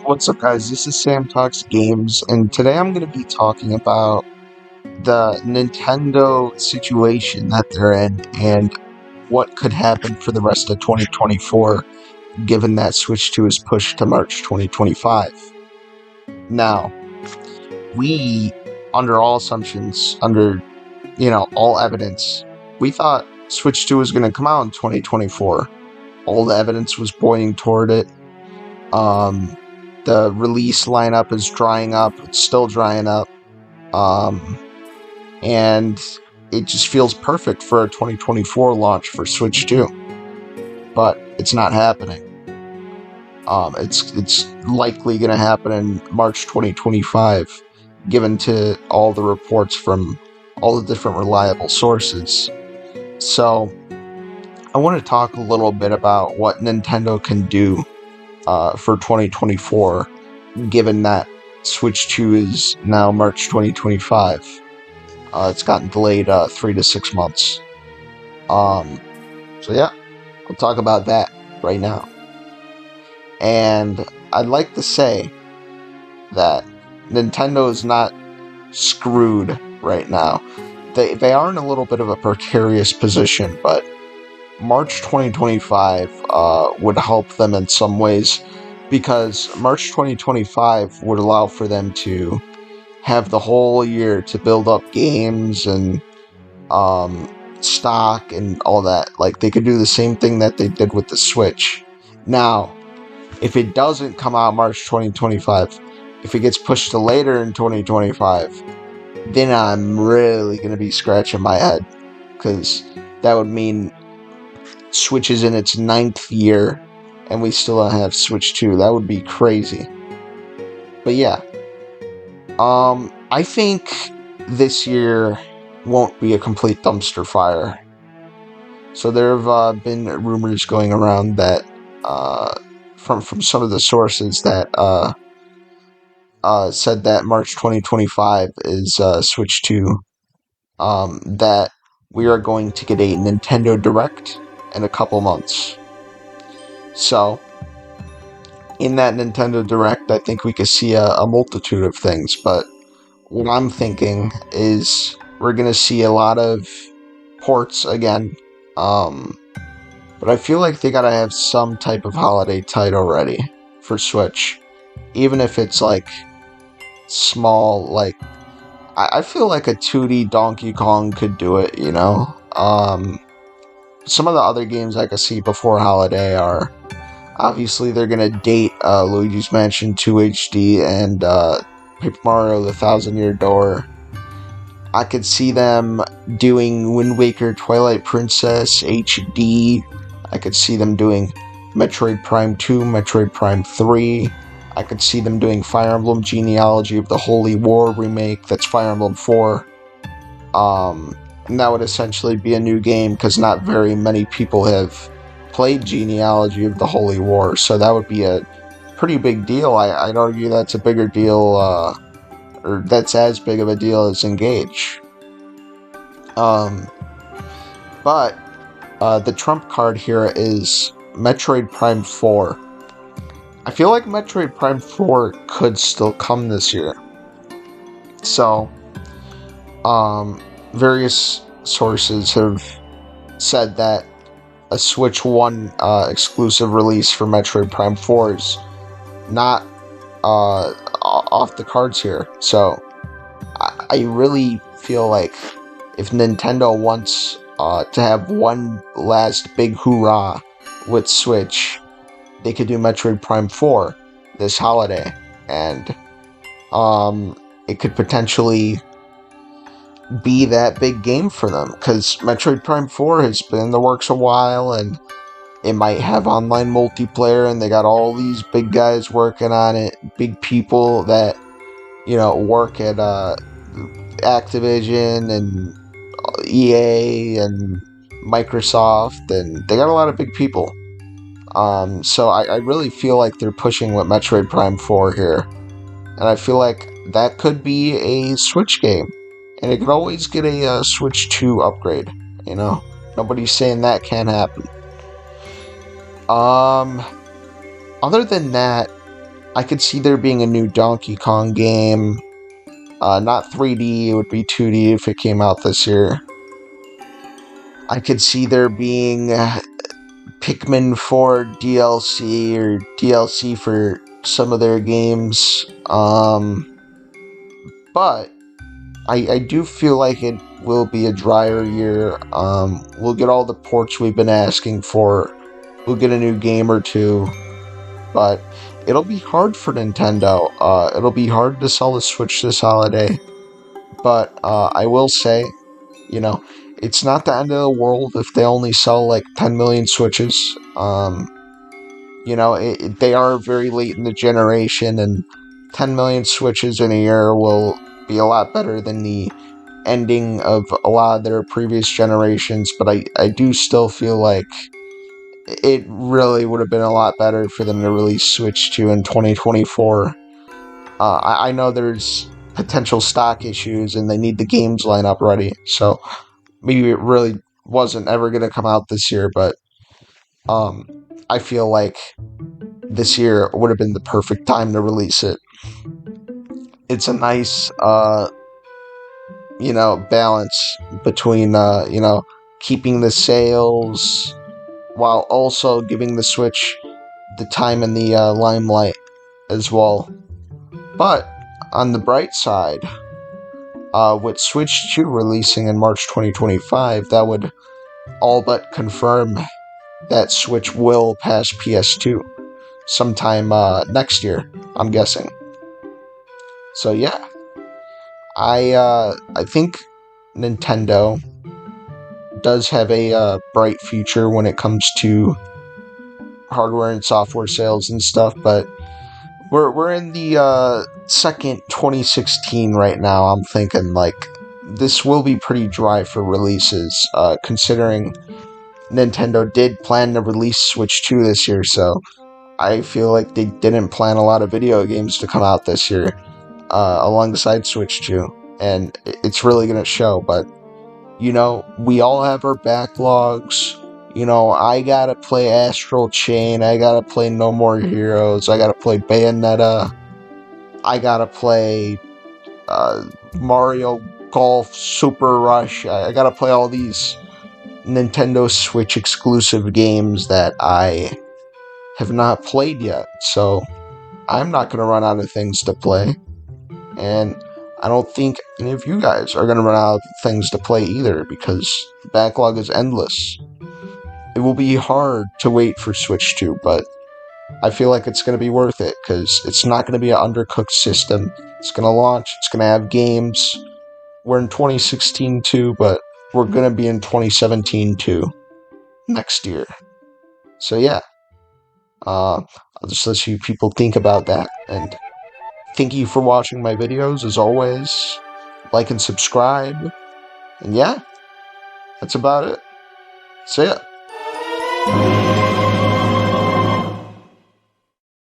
What's up, guys? This is Sam Talks Games, and today I'm going to be talking about the Nintendo situation that they're in and what could happen for the rest of 2024, given that Switch 2 is pushed to March 2025. Now, we, under all assumptions, all evidence, we thought Switch 2 was going to come out in 2024. All the evidence was pointing toward it. The release lineup is drying up. It's still drying up. And it just feels perfect for a 2024 launch for Switch 2. But it's not happening. It's likely going to happen in March 2025, given to all the reports from all the different reliable sources. So, I want to talk a little bit about what Nintendo can do for 2024, given that Switch 2 is now March 2025. It's gotten delayed 3 to 6 months. So yeah, we'll talk about that right now. And I'd like to say that Nintendo is not screwed right now. They are in a little bit of a precarious position, but March 2025 would help them in some ways, because March 2025 would allow for them to have the whole year to build up games and stock and all that. Like, they could do the same thing that they did with the Switch. Now, if it doesn't come out March 2025, if it gets pushed to later in 2025, then I'm really going to be scratching my head, because that would mean Switch is in its 9th year, and we still don't have Switch 2. That would be crazy. But yeah. I think this year won't be a complete dumpster fire. So there have been rumors going around that, from some of the sources that said that March 2025 is Switch 2, that we are going to get a Nintendo Direct in a couple months. So, in that Nintendo Direct, I think we could see a multitude of things, but what I'm thinking is we're going to see a lot of ports again, but I feel like they gotta have some type of holiday title ready for Switch, even if it's like small. Like, I feel like a 2D Donkey Kong could do it, you know? Some of the other games I could see before holiday are, obviously they're gonna date Luigi's Mansion 2 HD and Paper Mario The Thousand Year Door. I could see them doing Wind Waker Twilight Princess HD. I could see them doing Metroid Prime 2, Metroid Prime 3. I could see them doing Fire Emblem Genealogy of the Holy War remake. That's Fire Emblem 4. And that would essentially be a new game, because not very many people have played Genealogy of the Holy War, so that would be a pretty big deal. I'd argue that's a bigger deal, or that's as big of a deal as Engage. But the trump card here is Metroid Prime 4. I feel like Metroid Prime 4 could still come this year. So, various sources have said that a Switch 1 exclusive release for Metroid Prime 4 is not off the cards here. So, I really feel like if Nintendo wants to have one last big hoorah with Switch, they could do Metroid Prime 4 this holiday, and it could potentially be that big game for them, because Metroid Prime 4 has been in the works a while, and it might have online multiplayer, and they got all these big guys working on it, big people that, work at Activision and EA and Microsoft, and they got a lot of big people. So I really feel like they're pushing with Metroid Prime 4 here. And I feel like that could be a Switch game. And it could always get a Switch 2 upgrade, Nobody's saying that can't happen. Other than that, I could see there being a new Donkey Kong game. Not 3D, it would be 2D if it came out this year. I could see there being Pikmin 4 DLC or DLC for some of their games. But I do feel like it will be a drier year. We'll get all the ports we've been asking for. We'll get a new game or two. But it'll be hard for Nintendo. It'll be hard to sell the Switch this holiday. But I will say, you know, it's not the end of the world if they only sell like 10 million Switches. They are very late in the generation, and 10 million Switches in a year will be a lot better than the ending of a lot of their previous generations. But I do still feel like it really would have been a lot better for them to release Switch 2 in 2024. I know there's potential stock issues and they need the games lineup ready, so maybe it really wasn't ever going to come out this year, but I feel like this year would have been the perfect time to release it. It's a nice, balance between, keeping the sales while also giving the Switch the time in the limelight as well. But on the bright side, with Switch 2 releasing in March 2025, that would all but confirm that Switch will pass PS2 sometime next year, I'm guessing. So yeah, I think Nintendo does have a bright future when it comes to hardware and software sales and stuff, but we're in the second 2016 right now. I'm thinking like this will be pretty dry for releases, considering Nintendo did plan to release Switch 2 this year, so I feel like they didn't plan a lot of video games to come out this year alongside Switch 2, and it's really going to show. But, we all have our backlogs. I gotta play Astral Chain, I gotta play No More Heroes, I gotta play Bayonetta, I gotta play Mario Golf Super Rush, I gotta play all these Nintendo Switch exclusive games that I have not played yet, so I'm not going to run out of things to play, and I don't think any of you guys are going to run out of things to play either, because the backlog is endless. It will be hard to wait for Switch 2, but I feel like it's going to be worth it, because it's not going to be an undercooked system. It's going to launch, it's going to have games. We're in 2016 too, but we're going to be in 2017 too, next year. So yeah, I'll just let you people think about that, and thank you for watching my videos, as always. Like and subscribe, and yeah, that's about it. See ya.